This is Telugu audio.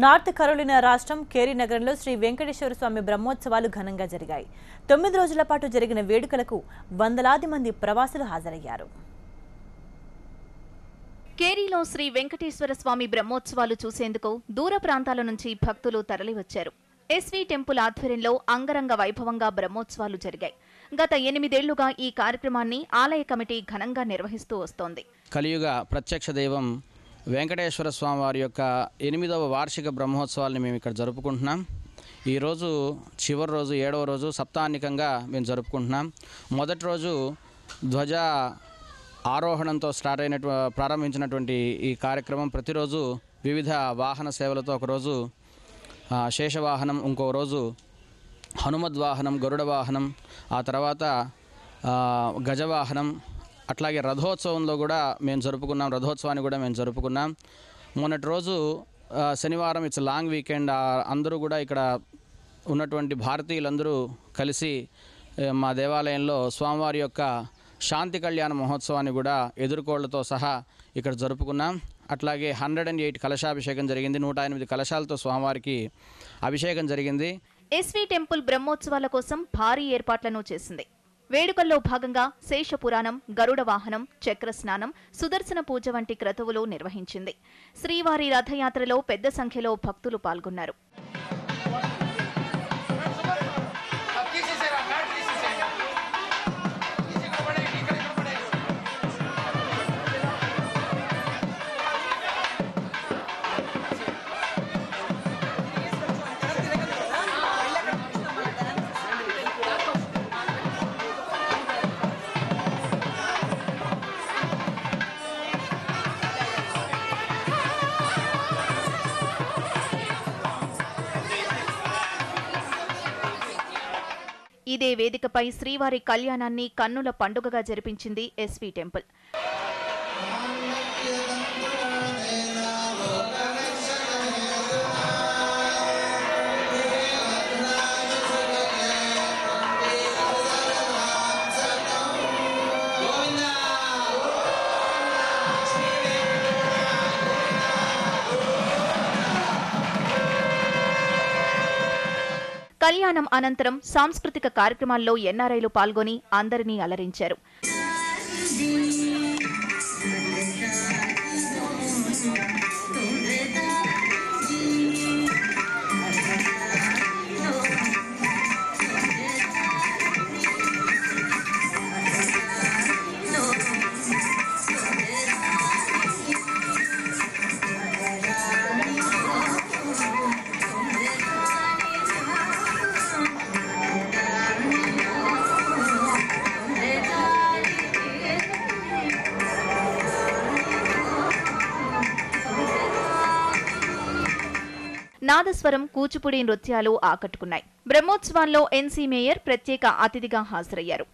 నార్త్ కరోలినా రాష్ట్రం కేరీ నగరంలో శ్రీ వెంకటేశ్వర స్వామి బ్రహ్మోత్సవాలు ఘనంగా జరిగాయి. 9 రోజుల పాటు జరిగిన వేడుకలకు వందలాది మంది ప్రవాసులు హాజరయ్యారు. కేరీలో శ్రీ వెంకటేశ్వర స్వామి బ్రహ్మోత్సవాలు చూసేందుకు దూర ప్రాంతాల నుంచి భక్తులు తరలివచ్చారు. ఎస్వి టెంపుల్ ఆధ్వర్యంలో అంగరంగ వైభవంగా బ్రహ్మోత్సవాలు జరిగాయి. గత 8 ఏళ్లుగా ఈ కార్యక్రమాన్ని ఆలయ కమిటీ ఘనంగా నిర్వహిస్తూ వస్తోంది. కలియుగ ప్రత్యక్ష దైవం వెంకటేశ్వర స్వామి వారి యొక్క 8వ వార్షిక బ్రహ్మోత్సవాలను మేము ఇక్కడ జరుపుకుంటున్నాం. ఈరోజు చివరి రోజు 7వ రోజు సప్తాహనికంగా మేము జరుపుకుంటున్నాం. మొదటి రోజు ధ్వజ ఆరోహణంతో ప్రారంభించినటువంటి ఈ కార్యక్రమం ప్రతిరోజు వివిధ వాహన సేవలతో ఒకరోజు శేషవాహనం, ఇంకో రోజు హనుమద్వాహనం, గరుడ వాహనం, ఆ తర్వాత గజవాహనం, అట్లాగే రథోత్సవంలో కూడా మేము జరుపుకున్నాం. రథోత్సవాన్ని కూడా మేము జరుపుకున్నాం. మొన్నటి రోజు శనివారం, ఇట్స్ లాంగ్ వీకెండ్, అందరూ కూడా ఇక్కడ ఉన్నటువంటి భారతీయులందరూ కలిసి మా దేవాలయంలో స్వామివారి యొక్క శాంతి కళ్యాణ మహోత్సవాన్ని కూడా ఎదుర్కోళ్లతో సహా ఇక్కడ జరుపుకున్నాం. అట్లాగే 108 కలశాభిషేకం జరిగింది. 108 కలశాలతో స్వామివారికి అభిషేకం జరిగింది. ఎస్వి టెంపుల్ బ్రహ్మోత్సవాల కోసం భారీ ఏర్పాట్లను చేసింది. వేడుకల్లో భాగంగా శేషపురాణం, గరుడ వాహనం, చక్ర స్నానం, సుదర్శన పూజ వంటి క్రతువులు నిర్వహించింది. శ్రీవారి రథయాత్రలో పెద్ద సంఖ్యలో భక్తులు పాల్గొన్నారు. ఇదే వేదికపై శ్రీవారి కళ్యాణాన్ని కన్నుల పండుగగా జరిపించింది ఎస్వి టెంపుల్. కళ్యాణం అనంతరం సాంస్కృతిక కార్యక్రమాల్లో ఎన్ఆర్ఐలు పాల్గొని అందరినీ అలరించారు. నాదస్వరం, కూచిపూడి నృత్యాలు ఆకట్టుకున్నాయి. బ్రహ్మోత్సవాల్లో ఎన్సీ మేయర్ ప్రత్యేక అతిథిగా హాజరయ్యారు.